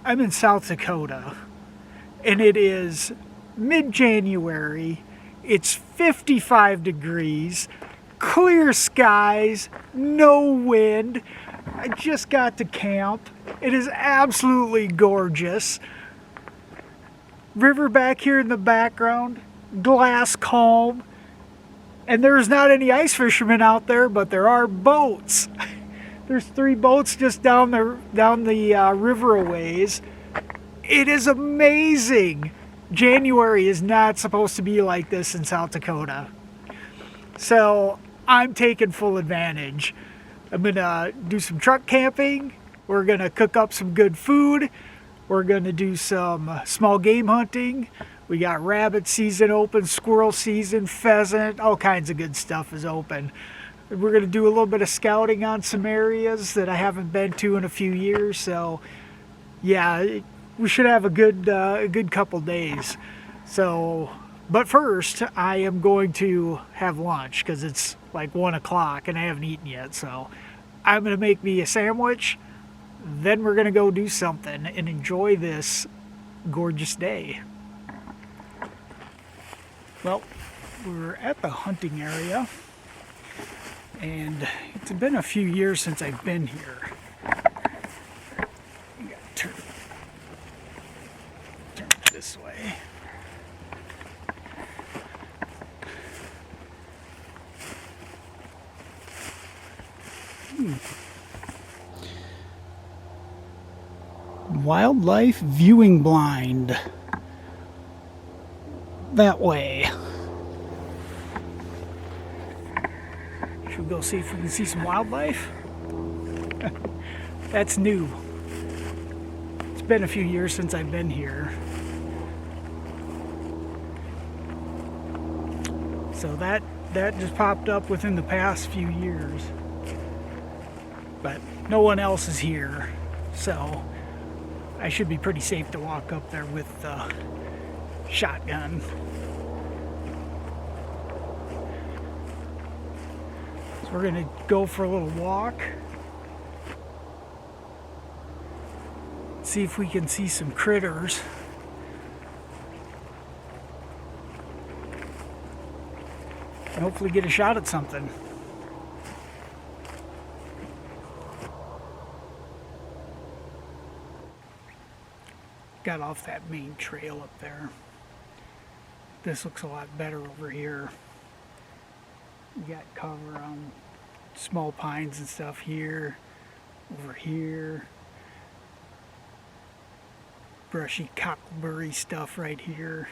I'm in South Dakota, and it is mid-January. It's 55 degrees, clear skies, no wind. I just got to camp. It is absolutely gorgeous. River back here in the background, glass calm. And there's not any ice fishermen out there, but there are boats. There's 3 boats just down the river a ways. It is amazing. January is not supposed to be like this in South Dakota. So I'm taking full advantage. I'm gonna do some truck camping. We're gonna cook up some good food. We're gonna do some small game hunting. We got rabbit season open, squirrel season, pheasant, all kinds of good stuff is open. We're going to do a little bit of scouting on some areas that I haven't been to in a few years. So, yeah, we should have a good couple days. So, but first, I am going to have lunch because it's like 1 o'clock and I haven't eaten yet. So, I'm going to make me a sandwich. Then we're going to go do something and enjoy this gorgeous day. Well, we're at the hunting area. And it's been a few years since I've been here. You gotta turn it this way. Wildlife viewing blind. That way. Should we go see if we can see some wildlife? That's new. It's been a few years since I've been here. So that just popped up within the past few years. But no one else is here. So I should be pretty safe to walk up there with the shotgun. So we're gonna go for a little walk. See if we can see some critters. And hopefully get a shot at something. Got off that main trail up there. This looks a lot better over here. We got cover on small pines and stuff here, over here. Brushy cockleberry stuff right here.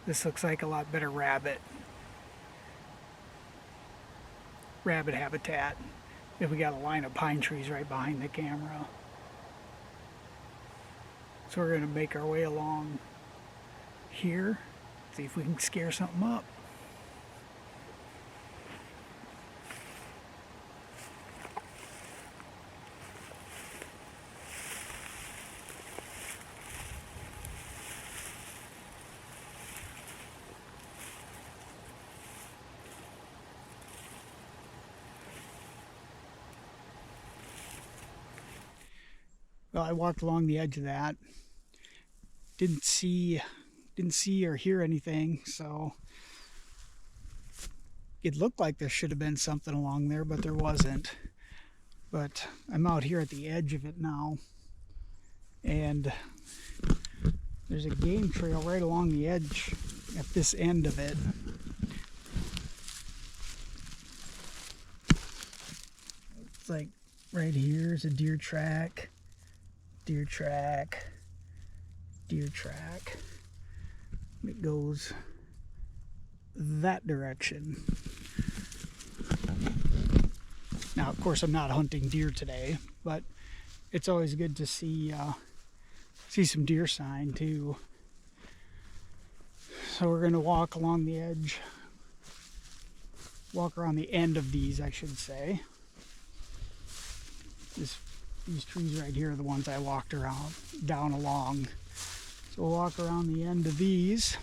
This looks like a lot better rabbit habitat. If we got a line of pine trees right behind the camera. So we're going to make our way along here, see if we can scare something up. Well, I walked along the edge of that. Didn't see or hear anything, so it looked like there should have been something along there, but there wasn't. But I'm out here at the edge of it now, and there's a game trail right along the edge at this end of it. It's like right here is a deer track. Deer track. It goes that direction. Now, of course, I'm not hunting deer today, but it's always good to see some deer sign too. So we're going to walk along the edge, walk around the end of these, I should say. These trees right here are the ones I walked around down along. So we'll walk around the end of these.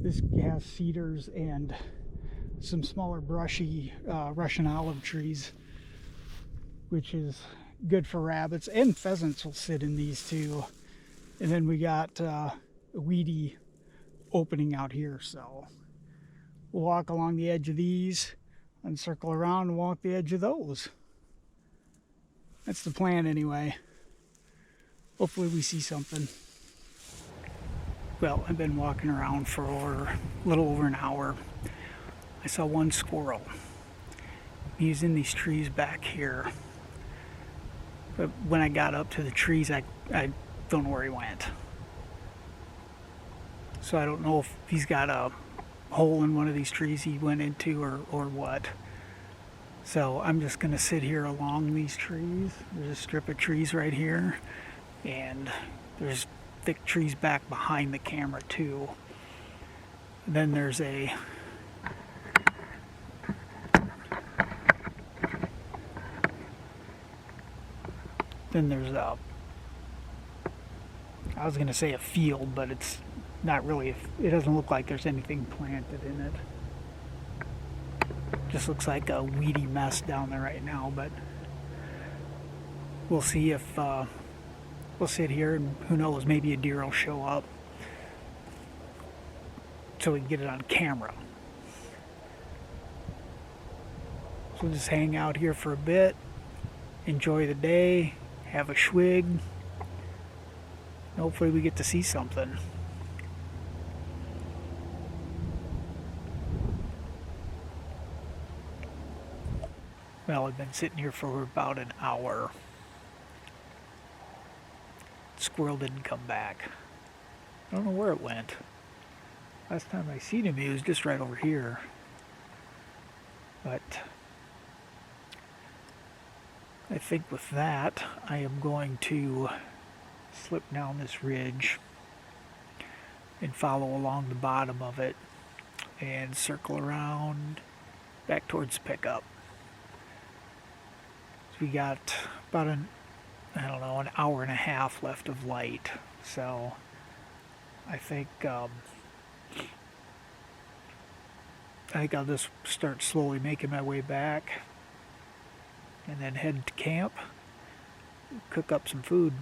This just has cedars and some smaller brushy Russian olive trees, which is good for rabbits, and pheasants will sit in these too. And then we got a weedy opening out here, so we'll walk along the edge of these and circle around and walk the edge of those. That's the plan anyway. Hopefully we see something. Well, I've been walking around for a little over an hour. I saw one squirrel. He's in these trees back here. But when I got up to the trees, I don't know where he went. So I don't know if he's got a hole in one of these trees he went into or what. So I'm just going to sit here along these trees. There's a strip of trees right here, and there's thick trees back behind the camera too. And then there's a I was going to say a field, but it's not really. It doesn't look like there's anything planted in it. Just looks like a weedy mess down there right now, but we'll see if we'll sit here, and who knows, maybe a deer will show up so we can get it on camera. So we'll just hang out here for a bit, enjoy the day, have a swig. Hopefully we get to see something. Well, I've been sitting here for about an hour. The squirrel didn't come back. I don't know where it went. Last time I seen him, he was just right over here. But I think with that, I am going to slip down this ridge and follow along the bottom of it and circle around back towards the pickup. So we got about an hour and a half left of light, so I think I'll just start slowly making my way back and then head to camp, cook up some food.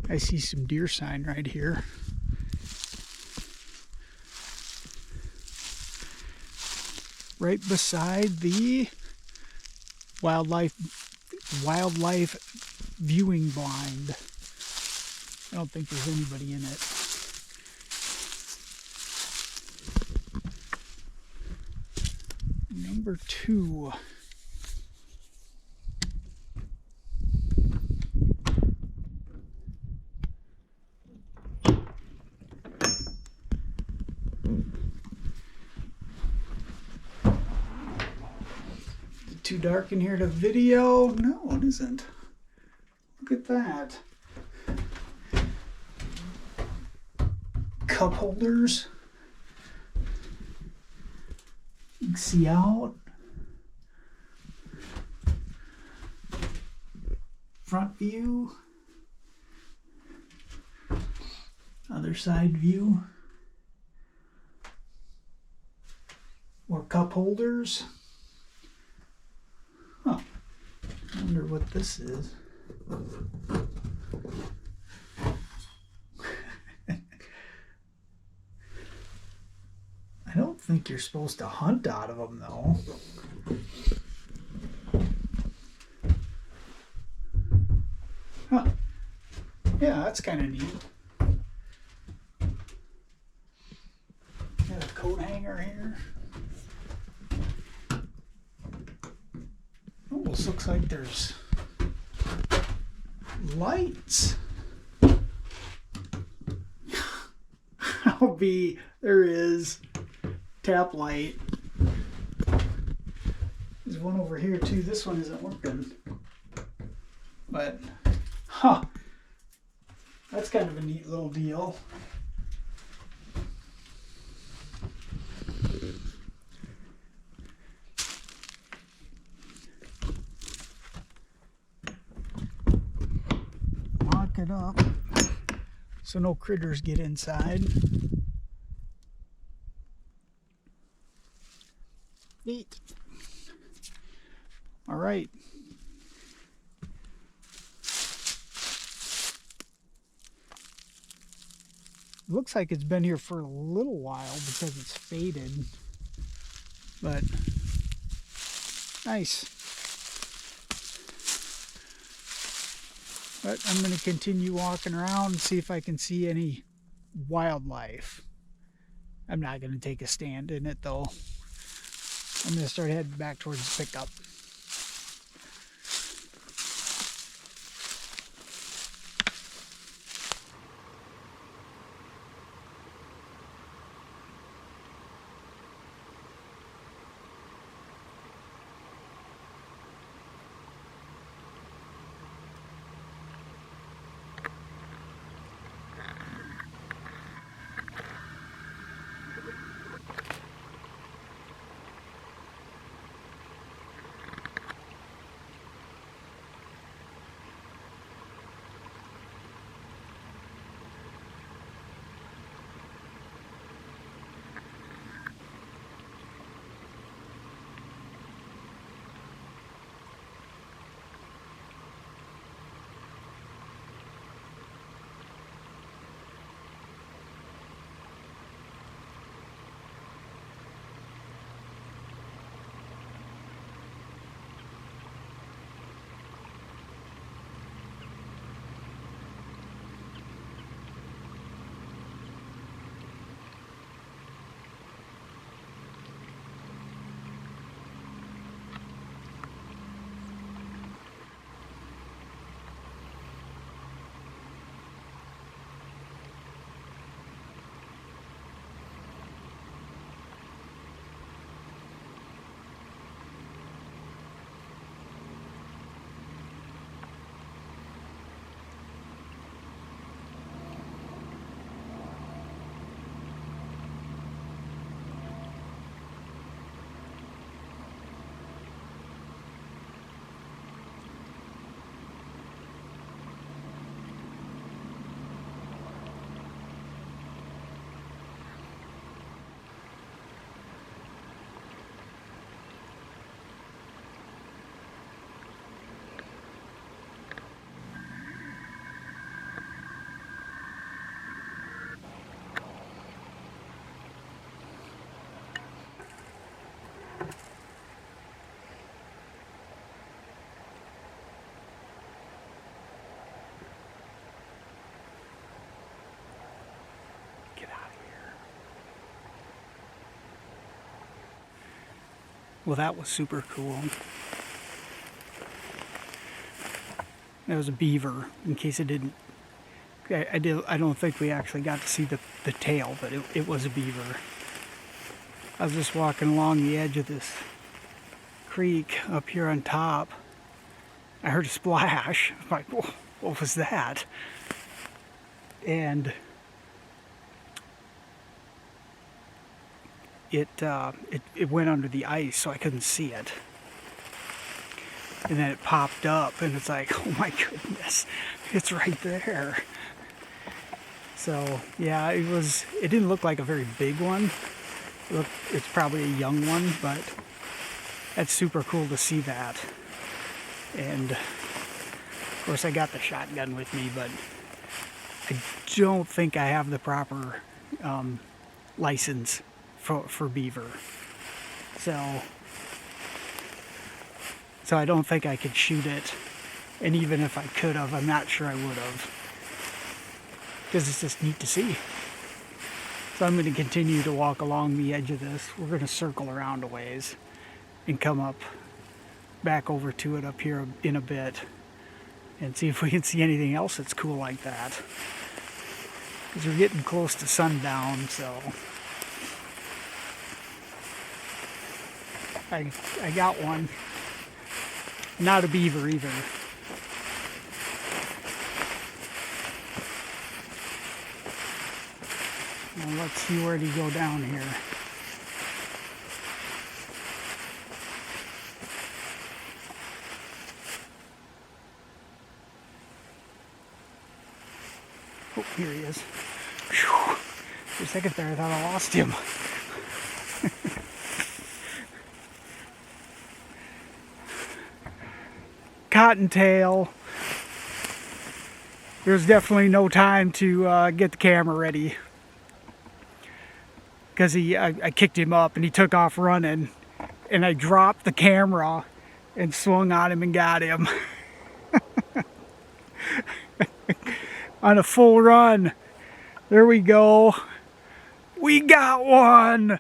I see some deer sign right here. Right beside the wildlife viewing blind. I don't think there's anybody in it. Number 2. Too dark in here to video? No, it isn't. Look at that. Cup holders. You can see out. Front view. Other side view. More cup holders. Huh. I wonder what this is. I don't think you're supposed to hunt out of them, though. Huh. Yeah, that's kind of neat. Got a coat hanger here. Almost looks like there's lights. There is tap light. There's one over here too. This one isn't working. But, that's kind of a neat little deal. Lock it up so no critters get inside. Neat. All right. Looks like it's been here for a little while because it's faded, but nice. But I'm going to continue walking around and see if I can see any wildlife. I'm not going to take a stand in it though. I'm going to start heading back towards the pickup. Well, that was super cool. That was a beaver, in case it didn't. I don't think we actually got to see the tail, but it was a beaver. I was just walking along the edge of this creek up here on top. I heard a splash. I'm like, what was that? And it went under the ice, so I couldn't see it. And then it popped up, and it's like, oh my goodness, it's right there. So yeah, it didn't look like a very big one. It's probably a young one, but that's super cool to see that. And of course I got the shotgun with me, but I don't think I have the proper license for beaver. So I don't think I could shoot it. And even if I could have, I'm not sure I would have. Because it's just neat to see. So I'm going to continue to walk along the edge of this. We're going to circle around a ways and come up back over to it up here in a bit and see if we can see anything else that's cool like that. Because we're getting close to sundown, so I got one. Not a beaver either. Well, let's see where he go down here. Oh, Here he is. Whew. For a second there, I thought I lost him. Cottontail. There's definitely no time to get the camera ready, because I kicked him up and he took off running, and I dropped the camera and swung on him and got him. On a full run. There we go. We got one.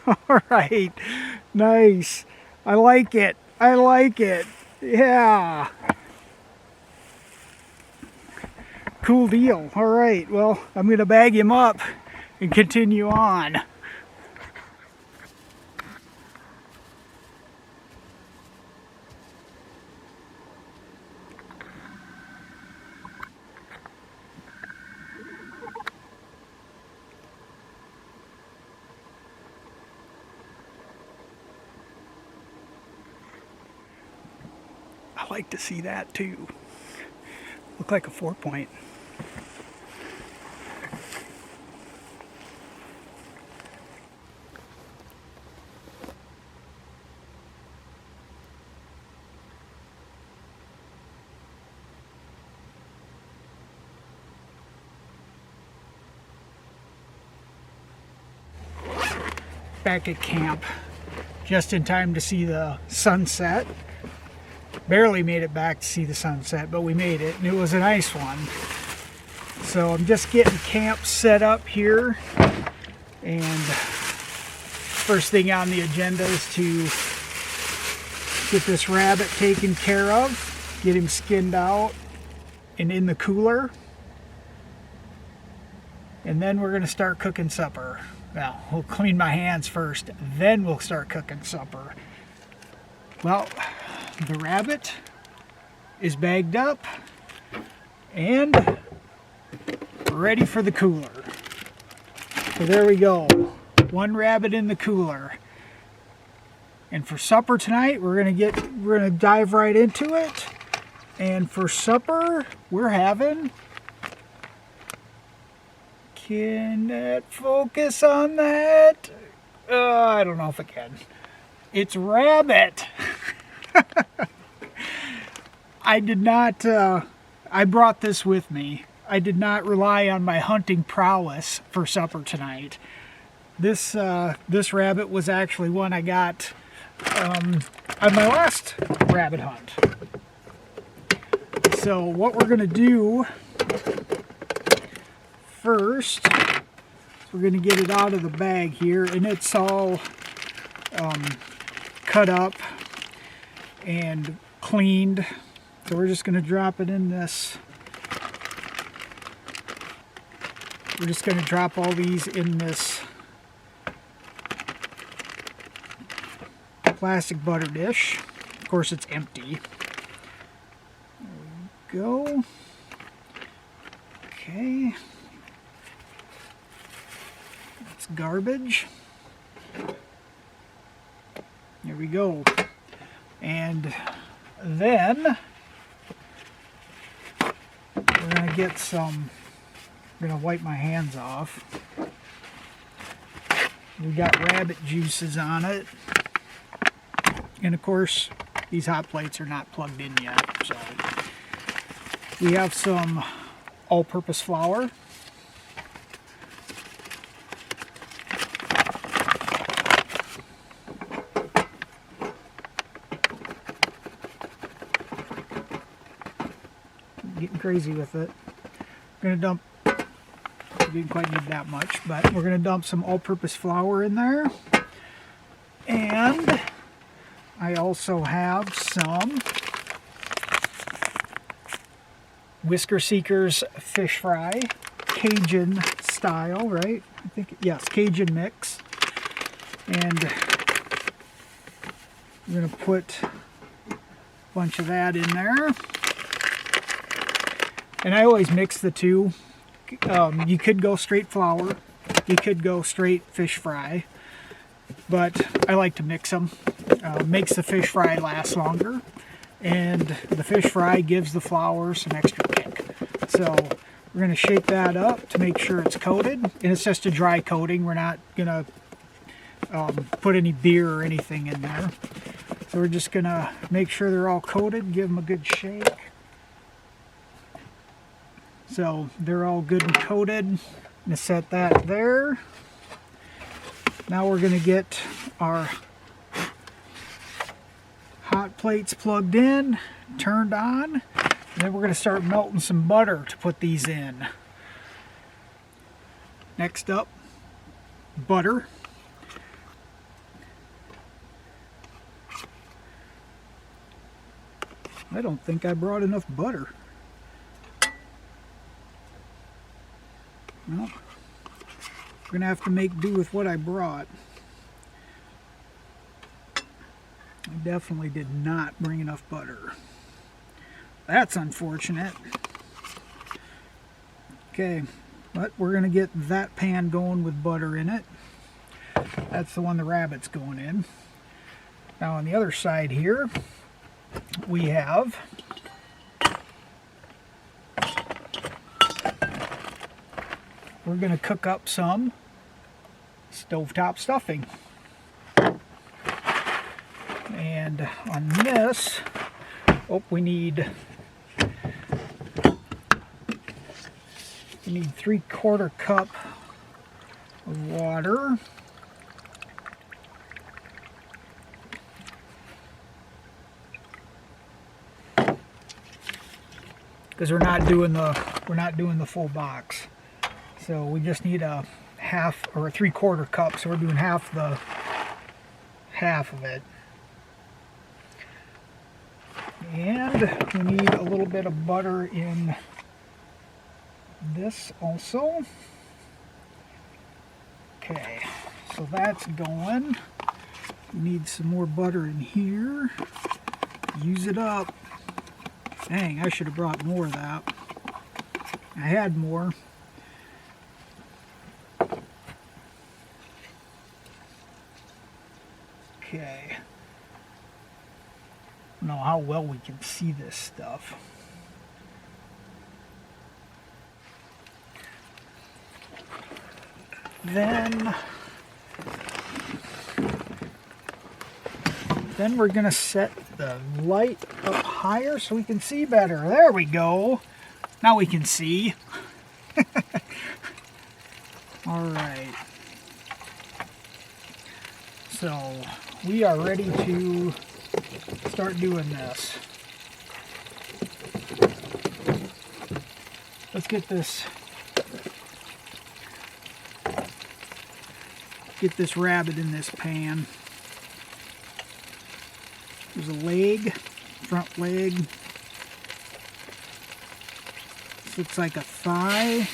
All right. Nice. I like it. I like it. Yeah. Cool deal. All right. Well, I'm going to bag him up and continue on. I like to see that too. Look like a 4-point. Back at camp, just in time to see the sunset. Barely made it back to see the sunset, but we made it, and it was a nice one. So I'm just getting camp set up here, and first thing on the agenda is to get this rabbit taken care of, get him skinned out and in the cooler, and then we're going to start cooking supper. Well, we'll clean my hands first, then we'll start cooking supper. Well, the rabbit is bagged up and ready for the cooler. So there we go. One rabbit in the cooler. And for supper tonight, we're gonna dive right into it. And for supper, we're having, can that focus on that? I don't know if it can. It's rabbit. I did not, I brought this with me. I did not rely on my hunting prowess for supper tonight. This rabbit was actually one I got on my last rabbit hunt. So what we're gonna do first, we're going to get it out of the bag here, and it's all cut up and cleaned. So we're just going to drop it in this. We're just going to drop all these in this plastic butter dish. Of course, it's empty. There we go. Okay. Garbage. There we go. And then we're going to get some, I'm going to wipe my hands off. We got rabbit juices on it. And of course, these hot plates are not plugged in yet. So we have some all-purpose flour. Getting crazy with it. I'm gonna dump, we didn't quite need that much, but we're gonna dump some all-purpose flour in there. And I also have some Whisker Seekers fish fry, Cajun style, right? I think, yes, Cajun mix. And I'm gonna put a bunch of that in there. And I always mix the two. You could go straight flour, you could go straight fish fry, but I like to mix them. Makes the fish fry last longer, and the fish fry gives the flour some extra kick. So we're going to shake that up to make sure it's coated, and it's just a dry coating. We're not going to put any beer or anything in there. So we're just going to make sure they're all coated, give them a good shake. So they're all good and coated. I'm going to set that there. Now we're going to get our hot plates plugged in, turned on, and then we're going to start melting some butter to put these in. Next up, butter. I don't think I brought enough butter. Well, we're going to have to make do with what I brought. I definitely did not bring enough butter. That's unfortunate. Okay, but we're going to get that pan going with butter in it. That's the one the rabbit's going in. Now on the other side here, we have we're going to cook up some stovetop stuffing. And on this, we need 3/4 cup of water. Because we're not doing the full box. So we just need a half or a 3/4 cup, so we're doing half of it. And we need a little bit of butter in this also. Okay, so that's going. We need some more butter in here. Use it up. Dang, I should have brought more of that. I had more. Okay. I don't know how well we can see this stuff. Then we're going to set the light up higher so we can see better. There we go. Now we can see. All right. So we are ready to start doing this. Let's get this rabbit in this pan. There's a leg, front leg. This looks like a thigh.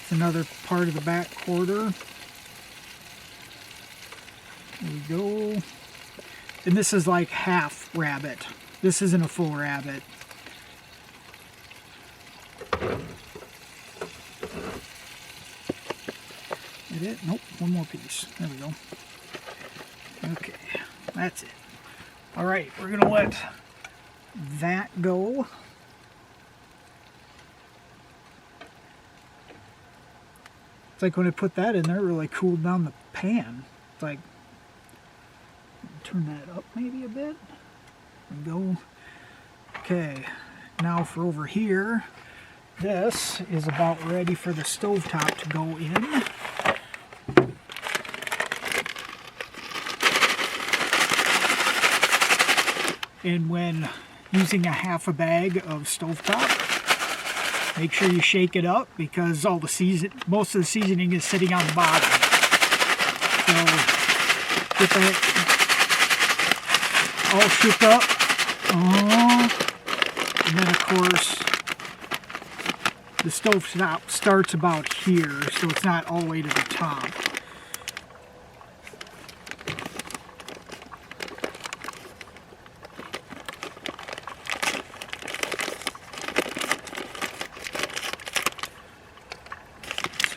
It's another part of the back quarter. There we go. And this is like half rabbit. This isn't a full rabbit. Is it? Nope, one more piece. There we go. Okay, that's it. All right, we're gonna let that go. It's like when I put that in there, it really cooled down the pan. It's like, turn that up maybe a bit. There we go. Okay, now for over here, this is about ready for the stovetop to go in. And when using a half a bag of stovetop, make sure you shake it up because most of the seasoning is sitting on the bottom. So get that all shook up. And then of course the stovetop starts about here, so it's not all the way to the top.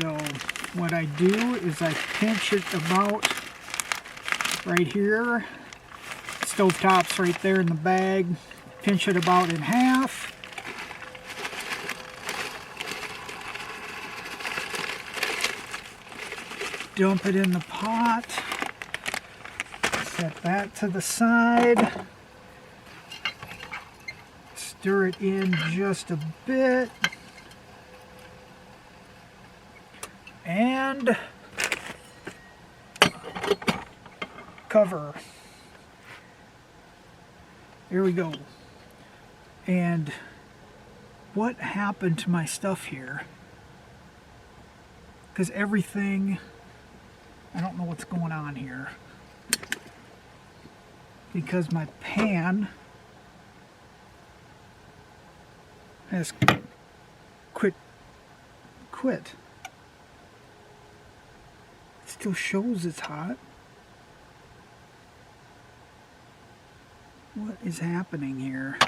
So what I do is I pinch it about right here. Stovetop's right there in the bag. Pinch it about in half. Dump it in the pot. Set that to the side. Stir it in just a bit. And cover. Here we go. And what happened to my stuff here? Because everything, I don't know what's going on here. Because my pan has quit. It still shows it's hot. What is happening here?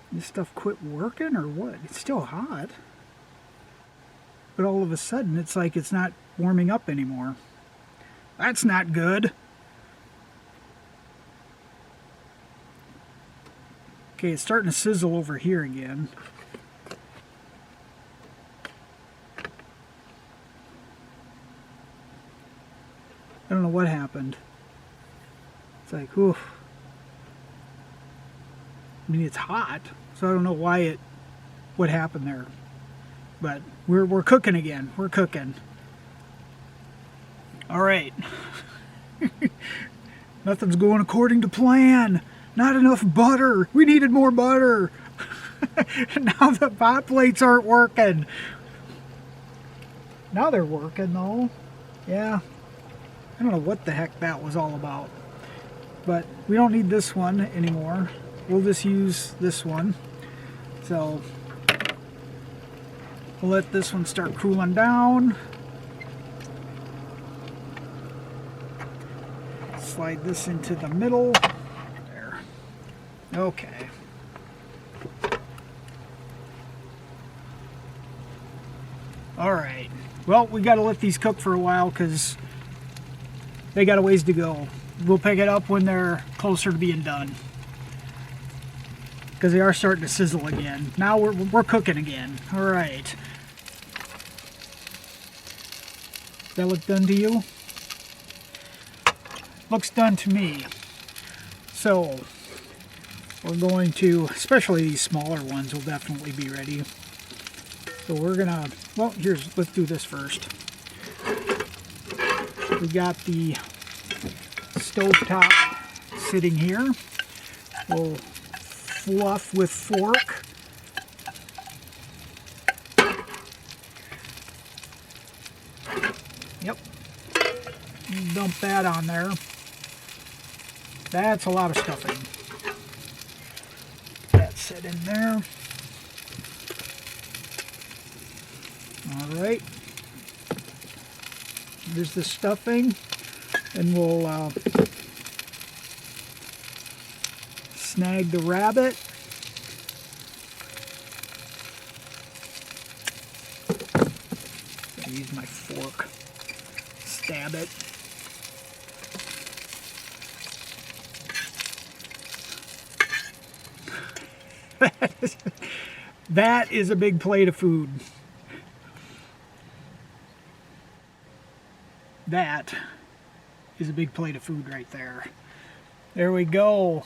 This stuff quit working or what? It's still hot. But all of a sudden it's like it's not warming up anymore. That's not good. Okay, it's starting to sizzle over here again. I don't know what happened. It's like, oof. I mean, it's hot, so I don't know what happened there. But we're cooking again. We're cooking. All right. Nothing's going according to plan. Not enough butter. We needed more butter. Now the hot plates aren't working. Now they're working though. Yeah. I don't know what the heck that was all about. But we don't need this one anymore. We'll just use this one. So we'll let this one start cooling down. Slide this into the middle. There. Okay. Alright. Well, we got to let these cook for a while because they got a ways to go. We'll pick it up when they're closer to being done. Because they are starting to sizzle again. Now we're cooking again. Alright. Does that look done to you? Looks done to me. So we're going to, especially these smaller ones will definitely be ready. So we're gonna, well, let's do this first. We got the stovetop sitting here. We'll fluff with fork. Yep. Dump that on there. That's a lot of stuffing. That's set in there. Alright. There's the stuffing. And we'll snag the rabbit. I'll use my fork. Stab it. That is a big plate of food. That is a big plate of food right there. There we go.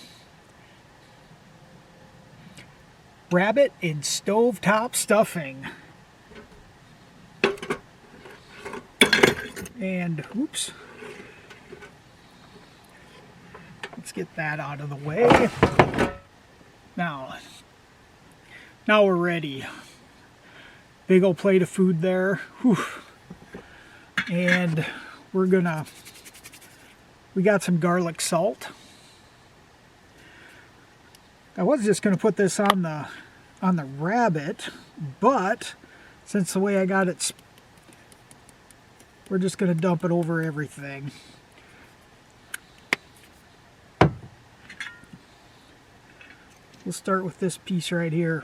Rabbit and stovetop stuffing. And, oops. Let's get that out of the way. Now we're ready. Big old plate of food there. Whew. And we got some garlic salt. I was just gonna put this on the rabbit, but since the way I got it, we're just gonna dump it over everything. We'll start with this piece right here.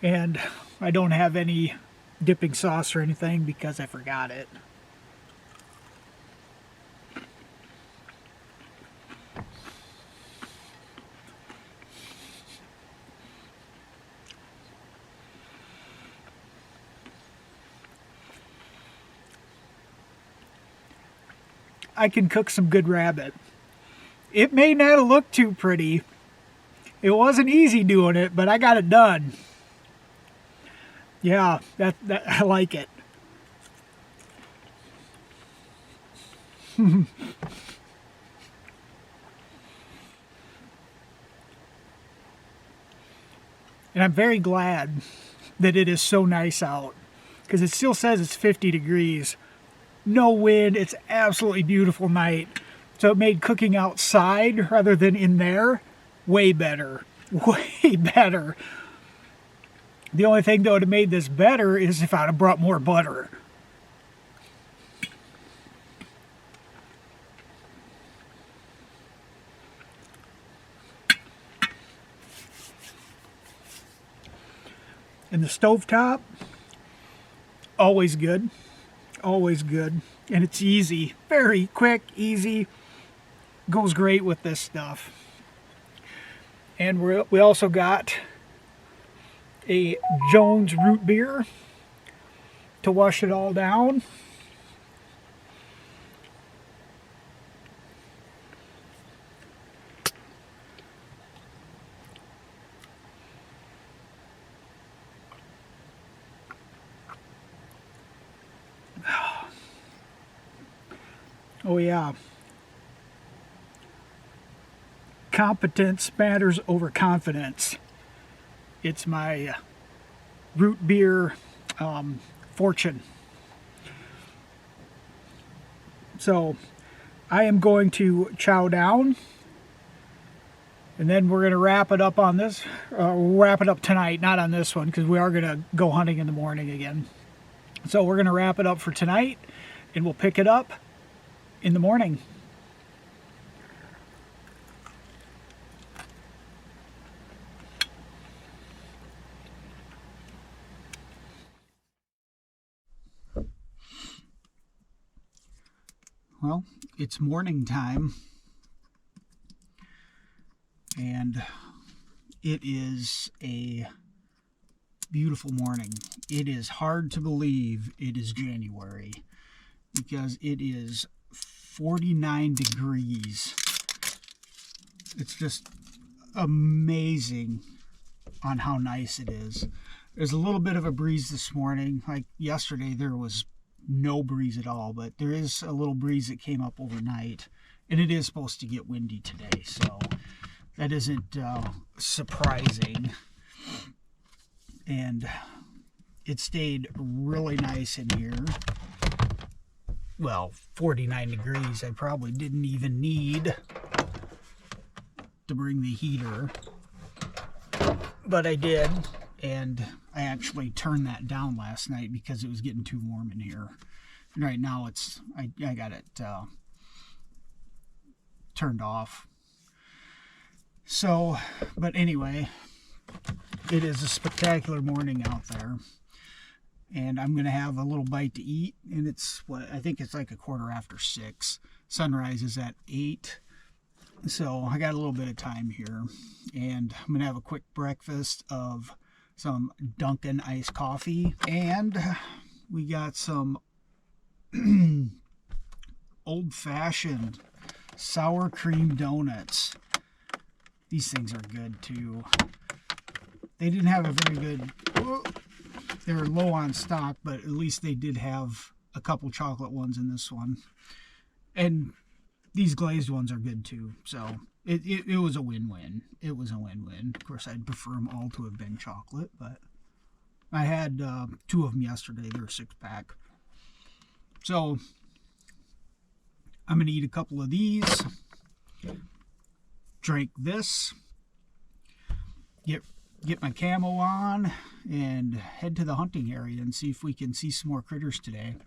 And I don't have any dipping sauce or anything because I forgot it. I can cook some good rabbit. It may not look too pretty. It wasn't easy doing it, but I got it done. Yeah, that I like it. And I'm very glad that it is so nice out, because it still says it's 50 degrees. No wind. It's absolutely beautiful night. So it made cooking outside rather than in there way better. Way better. The only thing that would have made this better is if I'd have brought more butter. And the stovetop, always good. Always good. And it's easy. Very quick, easy. Goes great with this stuff. And we also got a Jones root beer to wash it all down. Oh yeah. Competence matters over confidence. It's my root beer fortune. So I am going to chow down, and then we're going to wrap it up on this. We'll wrap it up tonight, not on this one, because we are going to go hunting in the morning again. So we're going to wrap it up for tonight, and we'll pick it up in the morning. Well, it's morning time, and it is a beautiful morning. It is hard to believe it is January, because it is 49 degrees. It's just amazing on how nice it is. There's a little bit of a breeze this morning. Like yesterday, there was no breeze at all, but there is a little breeze that came up overnight, and it is supposed to get windy today, so that isn't surprising. And it stayed really nice in here. Well, 49 degrees. I probably didn't even need to bring the heater, but I did. And I actually turned that down last night because it was getting too warm in here. And right now it's I got it turned off. So, but anyway, it is a spectacular morning out there. And I'm going to have a little bite to eat. And it's, what, I think it's like 6:15. Sunrise is at 8. So I got a little bit of time here. And I'm going to have a quick breakfast of some Dunkin' iced coffee, and we got some old-fashioned sour cream donuts. These things are good too. They didn't have a very good, they were low on stock, but at least they did have a couple chocolate ones in this one, and these glazed ones are good too. So it was a win-win. It was a win-win. Of course, I'd prefer them all to have been chocolate, but I had 2 of them yesterday. They're a 6-pack. So I'm going to eat a couple of these, drink this, get my camo on, and head to the hunting area and see if we can see some more critters today.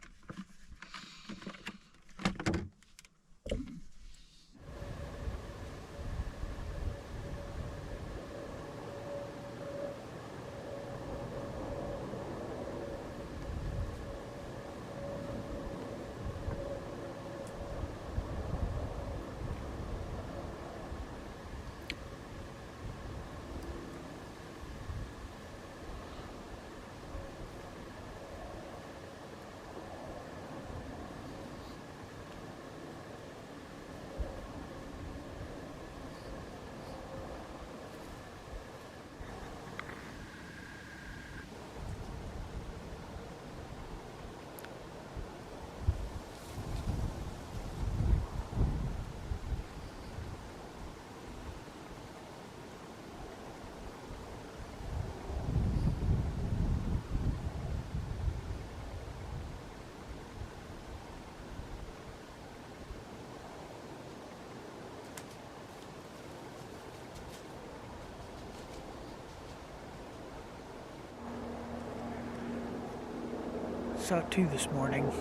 Saw two this morning.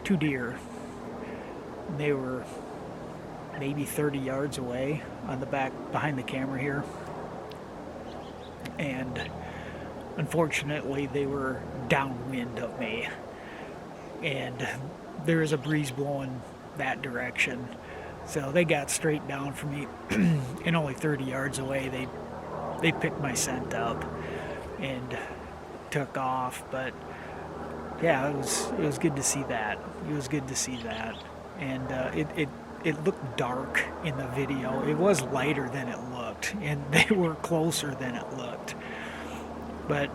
Two deer. They were maybe 30 yards away on the back behind the camera here. And unfortunately they were downwind of me. And there is a breeze blowing that direction. So they got straight down from me and only 30 yards away they picked my scent up and took off. But yeah, it was good to see that. It was good to see that. And it looked dark in the video. It was lighter than it looked, and they were closer than it looked. But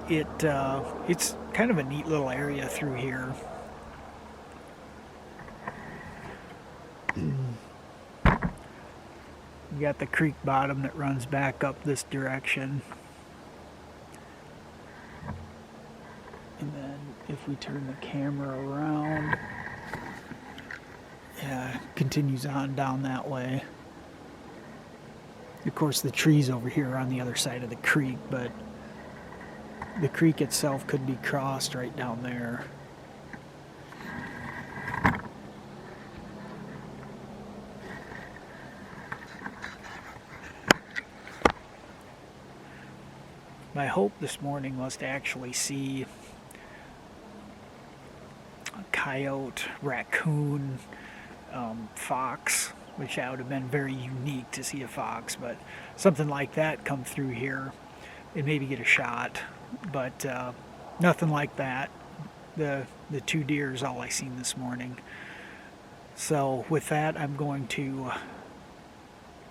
it's kind of a neat little area through here. You got the creek bottom that runs back up this direction. And then if we turn the camera around, yeah, continues on down that way. Of course, the trees over here are on the other side of the creek, but the creek itself could be crossed right down there. My hope this morning was to actually see a coyote, raccoon, fox, which that would have been very unique to see a fox, but something like that come through here and maybe get a shot. But nothing like that. The two deer is all I seen this morning. So with that, I'm going to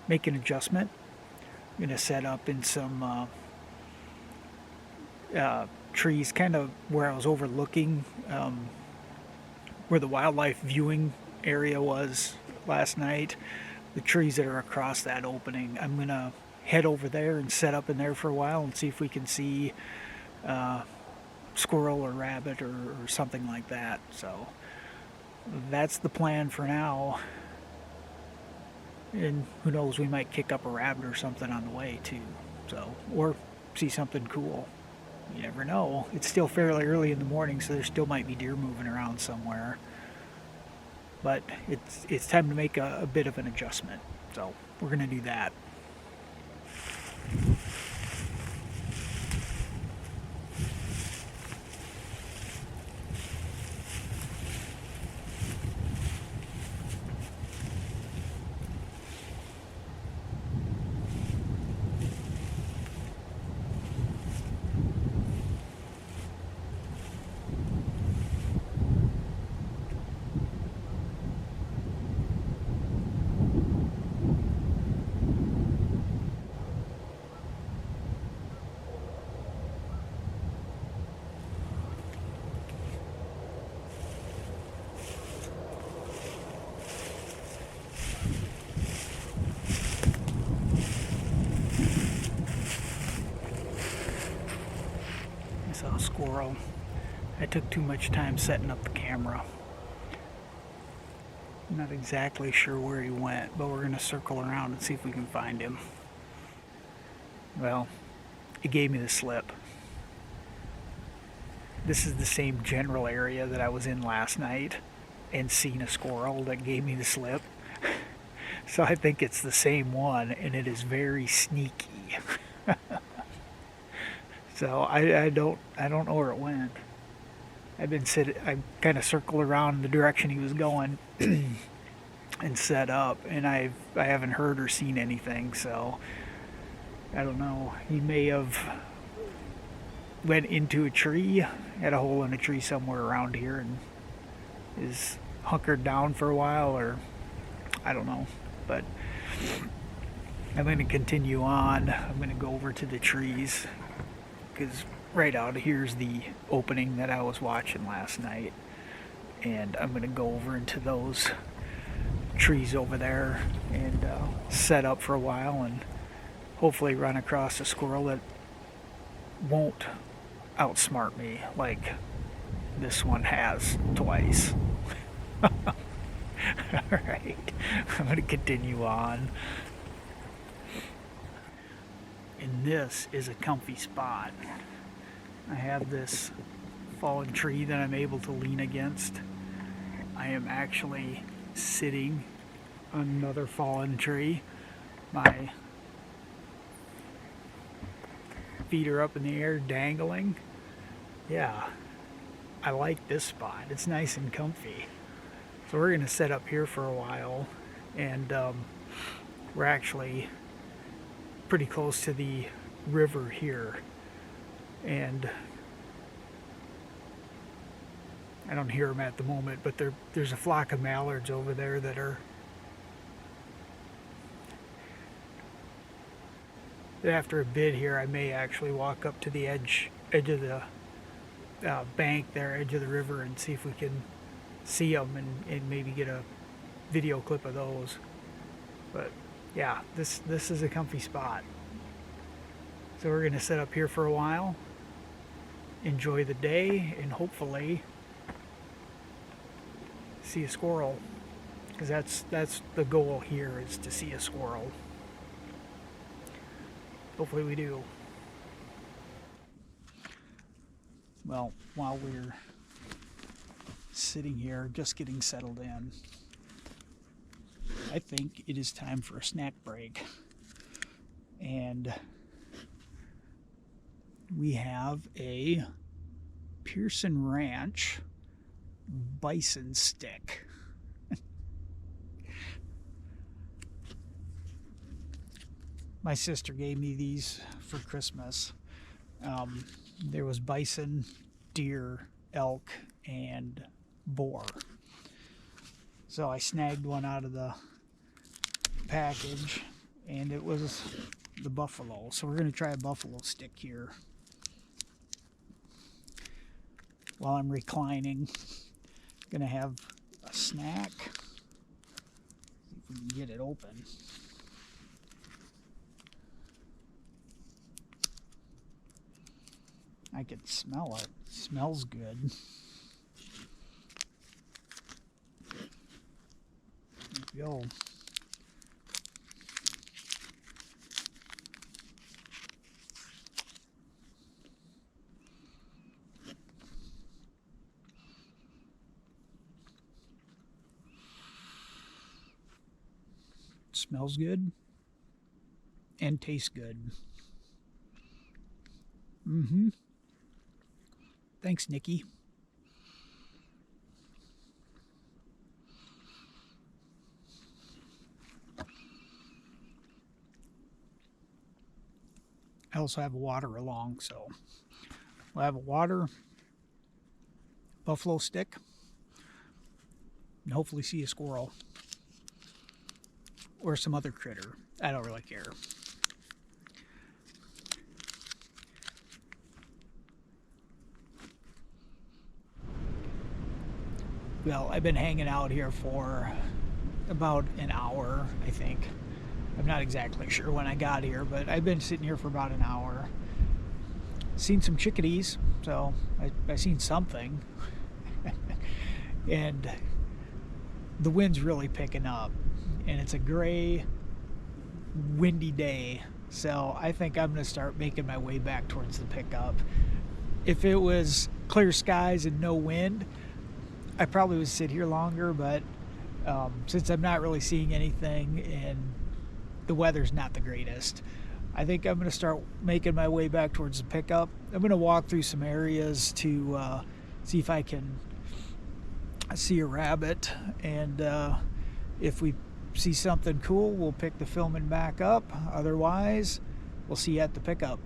make an adjustment. I'm going to set up in some trees kind of where I was overlooking where the wildlife viewing area was last night. The trees that are across that opening, I'm going to head over there and set up in there for a while and see if we can see squirrel or rabbit or something like that. So that's the plan for now. And who knows, we might kick up a rabbit or something on the way too. So, or see something cool. You never know. It's still fairly early in the morning, so there still might be deer moving around somewhere. But it's time to make a bit of an adjustment. So we're going to do that. Saw a squirrel. I took too much time setting up the camera. I'm not exactly sure where he went, but we're going to circle around and see if we can find him. Well, he gave me the slip. This is the same general area that I was in last night and seen a squirrel that gave me the slip. So I think it's the same one, and it is very sneaky. So I don't know where it went. I kind of circled around the direction he was going and set up, and I haven't heard or seen anything. So I don't know. He may have went into a tree, had a hole in a tree somewhere around here, and is hunkered down for a while, or I don't know. But I'm going to continue on. I'm going to go over to the trees, because right out here's the opening that I was watching last night, and I'm going to go over into those trees over there and set up for a while and hopefully run across a squirrel that won't outsmart me like this one has twice. Alright, I'm going to continue on. And this is a comfy spot. I have this fallen tree that I'm able to lean against. I am actually sitting on another fallen tree. My feet are up in the air dangling. Yeah, I like this spot. It's nice and comfy. So we're gonna set up here for a while, and we're actually pretty close to the river here, and I don't hear them at the moment, but there's a flock of mallards over there that are after a bit here. I may actually walk up to the edge of the bank there, edge of the river, and see if we can see them and maybe get a video clip of those. But yeah, this is a comfy spot. So we're gonna set up here for a while, enjoy the day, and hopefully see a squirrel, because that's the goal here, is to see a squirrel. Hopefully we do. Well, while we're sitting here just getting settled in, I think it is time for a snack break. And we have a Pearson Ranch bison stick. My sister gave me these for Christmas. There was bison, deer, elk, and boar. So I snagged one out of the package, and it was the buffalo. So we're going to try a buffalo stick here. While I'm reclining, going to have a snack. See if we can get it open. I can smell it. It smells good. There we go. Smells good and tastes good. Thanks, Nikki. I also have water along, so we'll have a water, buffalo stick, and hopefully see a squirrel or some other critter. I don't really care. Well, I've been hanging out here for about an hour, I think. I'm not exactly sure when I got here, but I've been sitting here for about an hour. Seen some chickadees, so I seen something. And the wind's really picking up, and it's a gray, windy day. So I think I'm going to start making my way back towards the pickup. If it was clear skies and no wind, I probably would sit here longer, but since I'm not really seeing anything and the weather's not the greatest, I think I'm going to start making my way back towards the pickup. I'm going to walk through some areas to see if I can see a rabbit, and if we see something cool, we'll pick the filming back up. Otherwise, we'll see you at the pickup.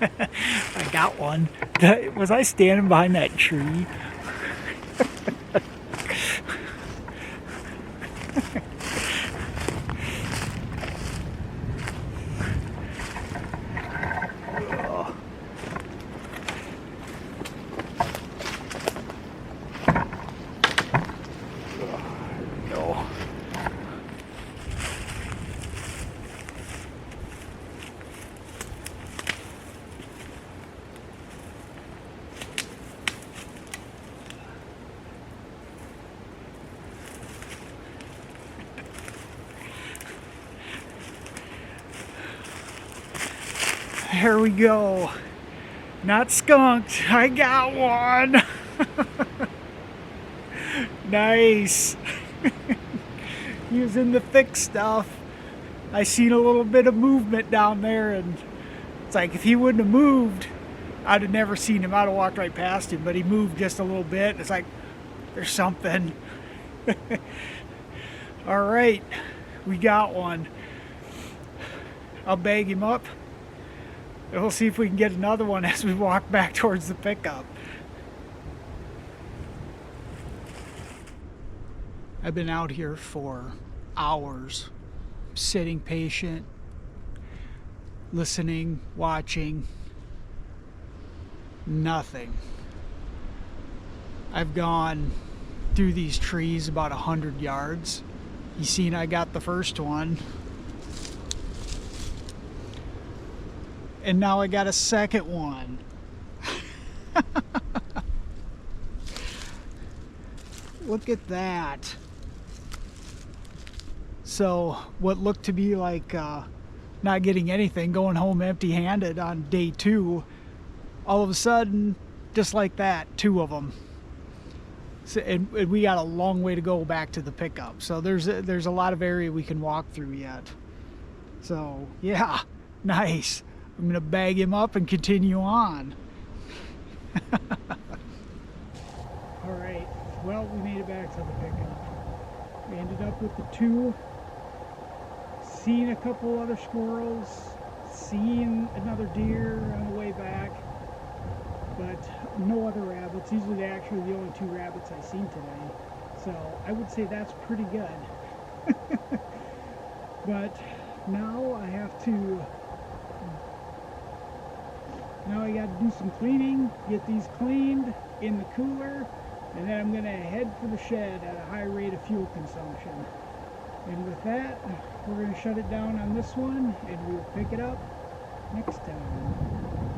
I got one. Was I standing behind that tree? There we go. Not skunked. I got one. Nice. He was in the thick stuff. I seen a little bit of movement down there, and it's like if he wouldn't have moved, I'd have never seen him. I'd have walked right past him, but he moved just a little bit. It's like, there's something. All right, we got one. I'll bag him up, and we'll see if we can get another one as we walk back towards the pickup. I've been out here for hours, sitting patient, listening, watching. Nothing. I've gone through these trees about 100 yards. You seen I got the first one. And now I got a second one. Look at that. So what looked to be like not getting anything, going home empty-handed on day 2, all of a sudden, just like that, 2 of them. So, and we got a long way to go back to the pickup. So there's a lot of area we can walk through yet. So yeah, nice. I'm gonna bag him up and continue on. All right, well, we made it back to the pickup. We ended up with the 2. Seen a couple other squirrels, seen another deer on the way back, but no other rabbits. These are actually the only 2 rabbits I've seen today. So I would say that's pretty good. But now I have to, now I got to do some cleaning, get these cleaned in the cooler, and then I'm going to head for the shed at a high rate of fuel consumption. And with that, we're going to shut it down on this one, and we'll pick it up next time.